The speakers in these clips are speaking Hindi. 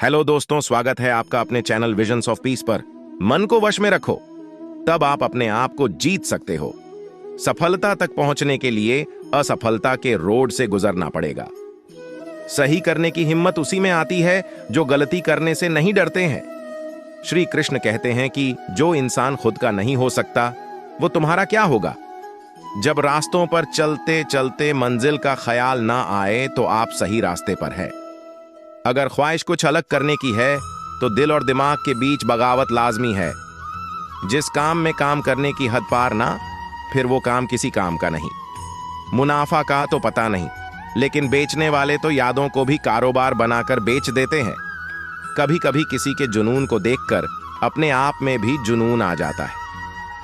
हेलो दोस्तों, स्वागत है आपका अपने चैनल विजन्स ऑफ पीस पर। मन को वश में रखो, तब आप अपने आप को जीत सकते हो। सफलता तक पहुंचने के लिए असफलता के रोड से गुजरना पड़ेगा। सही करने की हिम्मत उसी में आती है जो गलती करने से नहीं डरते हैं। श्री कृष्ण कहते हैं कि जो इंसान खुद का नहीं हो सकता वो तुम्हारा क्या होगा। जब रास्तों पर चलते चलते मंजिल का ख्याल ना आए तो आप सही रास्ते पर है। अगर ख्वाहिश कुछ अलग करने की है तो दिल और दिमाग के बीच बगावत लाजमी है। जिस काम में काम करने की हद पार ना, फिर वो काम किसी काम का नहीं। मुनाफा का तो पता नहीं, लेकिन बेचने वाले तो यादों को भी कारोबार बनाकर बेच देते हैं। कभी कभी किसी के जुनून को देखकर अपने आप में भी जुनून आ जाता है।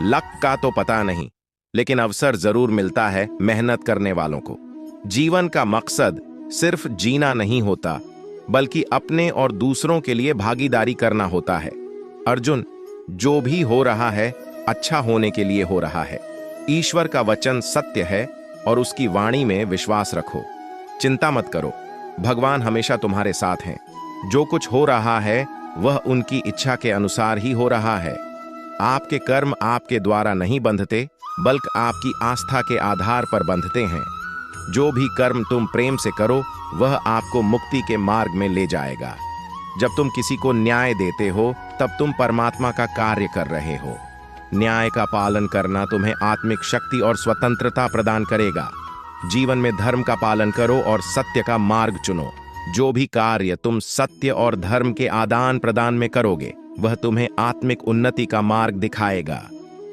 लक का तो पता नहीं, लेकिन अवसर जरूर मिलता है मेहनत करने वालों को। जीवन का मकसद सिर्फ जीना नहीं होता, बल्कि अपने और दूसरों के लिए भागीदारी करना होता है। अर्जुन, जो भी हो रहा है अच्छा होने के लिए हो रहा है। ईश्वर का वचन सत्य है और उसकी वाणी में विश्वास रखो। चिंता मत करो, भगवान हमेशा तुम्हारे साथ हैं। जो कुछ हो रहा है वह उनकी इच्छा के अनुसार ही हो रहा है। आपके कर्म आपके द्वारा नहीं बंधते, बल्कि आपकी आस्था के आधार पर बंधते हैं। जो भी कर्म तुम प्रेम से करो वह आपको मुक्ति के मार्ग में ले जाएगा। जब तुम किसी को न्याय देते हो तब तुम परमात्मा का कार्य कर रहे हो। न्याय का पालन करना तुम्हें आत्मिक शक्ति और स्वतंत्रता प्रदान करेगा। जीवन में धर्म का पालन करो और सत्य का मार्ग चुनो। जो भी कार्य तुम सत्य और धर्म के आदान प्रदान में करोगे वह तुम्हें आत्मिक उन्नति का मार्ग दिखाएगा।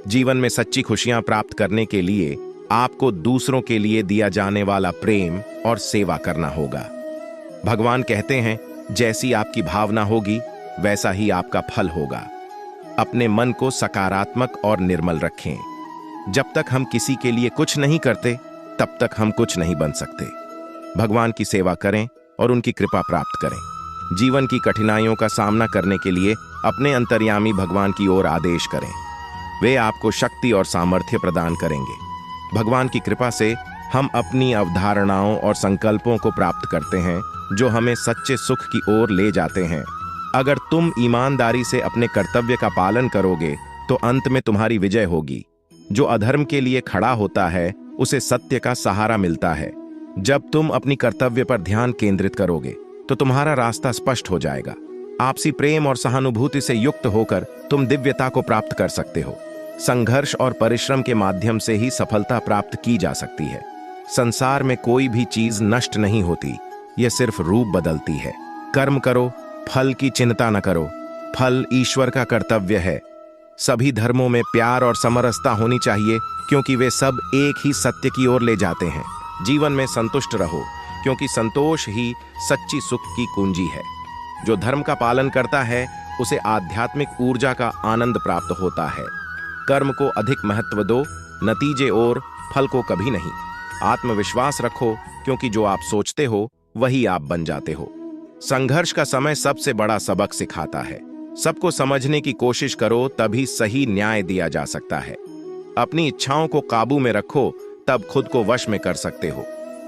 जीवन में सच्ची खुशियां प्राप्त करने के लिए आपको दूसरों के लिए दिया जाने वाला प्रेम और सेवा करना होगा। भगवान कहते हैं, जैसी आपकी भावना होगी वैसा ही आपका फल होगा। अपने मन को सकारात्मक और निर्मल रखें। जब तक हम किसी के लिए कुछ नहीं करते तब तक हम कुछ नहीं बन सकते। भगवान की सेवा करें और उनकी कृपा प्राप्त करें। जीवन की कठिनाइयों का सामना करने के लिए अपने अंतर्यामी भगवान की ओर आदेश करें। वे आपको शक्ति और सामर्थ्य प्रदान करेंगे। भगवान की कृपा से हम अपनी अवधारणाओं और संकल्पों को प्राप्त करते हैं जो हमें सच्चे सुख की ओर ले जाते हैं। अगर तुम ईमानदारी से अपने कर्तव्य का पालन करोगे तो अंत में तुम्हारी विजय होगी। जो अधर्म के लिए खड़ा होता है उसे सत्य का सहारा मिलता है। जब तुम अपनी कर्तव्य पर ध्यान केंद्रित करोगे तो तुम्हारा रास्ता स्पष्ट हो जाएगा। आपसी प्रेम और सहानुभूति से युक्त होकर तुम दिव्यता को प्राप्त कर सकते हो। संघर्ष और परिश्रम के माध्यम से ही सफलता प्राप्त की जा सकती है। संसार में कोई भी चीज नष्ट नहीं होती, यह सिर्फ रूप बदलती है। कर्म करो, फल की चिंता न करो। फल ईश्वर का कर्तव्य है। सभी धर्मों में प्यार और समरसता होनी चाहिए, क्योंकि वे सब एक ही सत्य की ओर ले जाते हैं। जीवन में संतुष्ट रहो, क्योंकि संतोष ही सच्ची सुख की कुंजी है। जो धर्म का पालन करता है उसे आध्यात्मिक ऊर्जा का आनंद प्राप्त होता है। कर्म को अधिक महत्व दो, नतीजे और फल को कभी नहीं। आत्मविश्वास रखो, क्योंकि जो आप सोचते हो वही आप बन जाते हो। संघर्ष का समय सबसे बड़ा सबक सिखाता है। सबको समझने की कोशिश करो, तभी सही न्याय दिया जा सकता है। अपनी इच्छाओं को काबू में रखो, तब खुद को वश में कर सकते हो।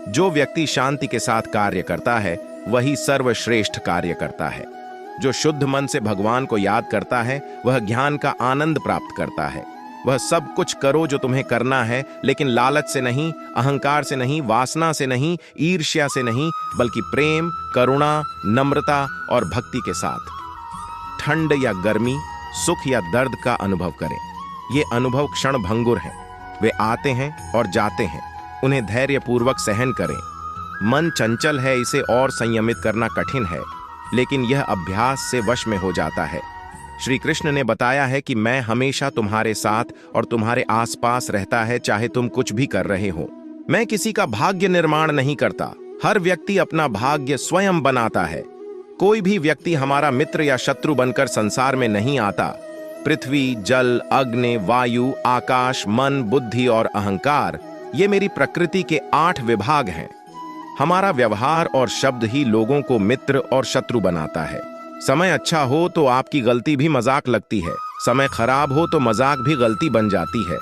जो व्यक्ति शांति के साथ कार्य करता है वही सर्वश्रेष्ठ कार्य करता है। जो शुद्ध मन से भगवान को याद करता है वह ज्ञान का आनंद प्राप्त करता है। वह सब कुछ करो जो तुम्हें करना है, लेकिन लालच से नहीं, अहंकार से नहीं, वासना से नहीं, ईर्ष्या से नहीं, बल्कि प्रेम, करुणा, नम्रता और भक्ति के साथ। ठंड या गर्मी, सुख या दर्द का अनुभव करें। ये अनुभव क्षण भंगुर हैं। वे आते हैं और जाते हैं। उन्हें धैर्यपूर्वक सहन करें। मन चंचल है, इसे और संयमित करना कठिन है, लेकिन यह अभ्यास से वश में हो जाता है। श्री कृष्ण ने बताया है कि मैं हमेशा तुम्हारे साथ और तुम्हारे आसपास रहता है, चाहे तुम कुछ भी कर रहे हो। मैं किसी का भाग्य निर्माण नहीं करता। हर व्यक्ति अपना भाग्य स्वयं बनाता है। कोई भी व्यक्ति हमारा मित्र या शत्रु बनकर संसार में नहीं आता। पृथ्वी, जल, अग्नि, वायु, आकाश, मन, बुद्धि और अहंकार, ये मेरी प्रकृति के 8 विभाग हैं। हमारा व्यवहार और शब्द ही लोगों को मित्र और शत्रु बनाता है। समय अच्छा हो तो आपकी गलती भी मजाक लगती है। समय खराब हो तो मजाक भी गलती बन जाती है।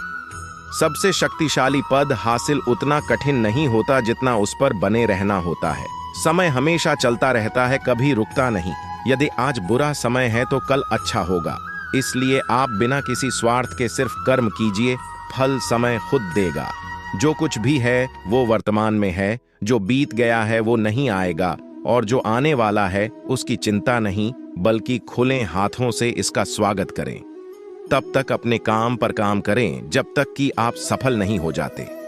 सबसे शक्तिशाली पद हासिल उतना कठिन नहीं होता जितना उस पर बने रहना होता है। समय हमेशा चलता रहता है, कभी रुकता नहीं। यदि आज बुरा समय है तो कल अच्छा होगा। इसलिए आप बिना किसी स्वार्थ के सिर्फ कर्म कीजिए, फल समय खुद देगा। जो कुछ भी है वो वर्तमान में है, जो बीत गया है वो नहीं आएगा, और जो आने वाला है उसकी चिंता नहीं, बल्कि खुले हाथों से इसका स्वागत करें। तब तक अपने काम पर काम करें जब तक कि आप सफल नहीं हो जाते।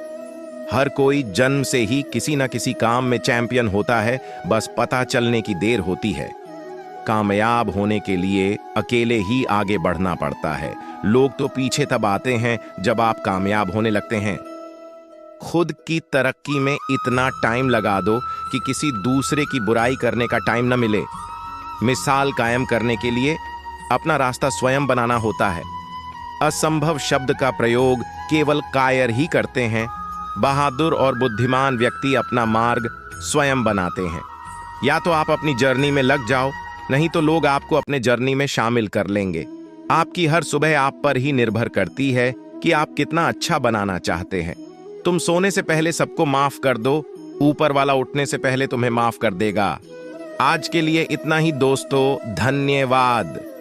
हर कोई जन्म से ही किसी न किसी काम में चैंपियन होता है, बस पता चलने की देर होती है। कामयाब होने के लिए अकेले ही आगे बढ़ना पड़ता है। लोग तो पीछे तब आते हैं जब आप कामयाब होने लगते हैं। खुद की तरक्की में इतना टाइम लगा दो कि किसी दूसरे की बुराई करने का टाइम न मिले। मिसाल कायम करने के लिए अपना रास्ता स्वयं बनाना होता है। असंभव शब्द का प्रयोग केवल कायर ही करते हैं। बहादुर और बुद्धिमान व्यक्ति अपना मार्ग स्वयं बनाते हैं। या तो आप अपनी जर्नी में लग जाओ, नहीं तो लोग आपको अपने जर्नी में शामिल कर लेंगे। आपकी हर सुबह आप पर ही निर्भर करती है कि आप कितना अच्छा बनाना चाहते हैं। तुम सोने से पहले सबको माफ कर दो, ऊपर वाला उठने से पहले तुम्हें माफ कर देगा। आज के लिए इतना ही दोस्तों, धन्यवाद।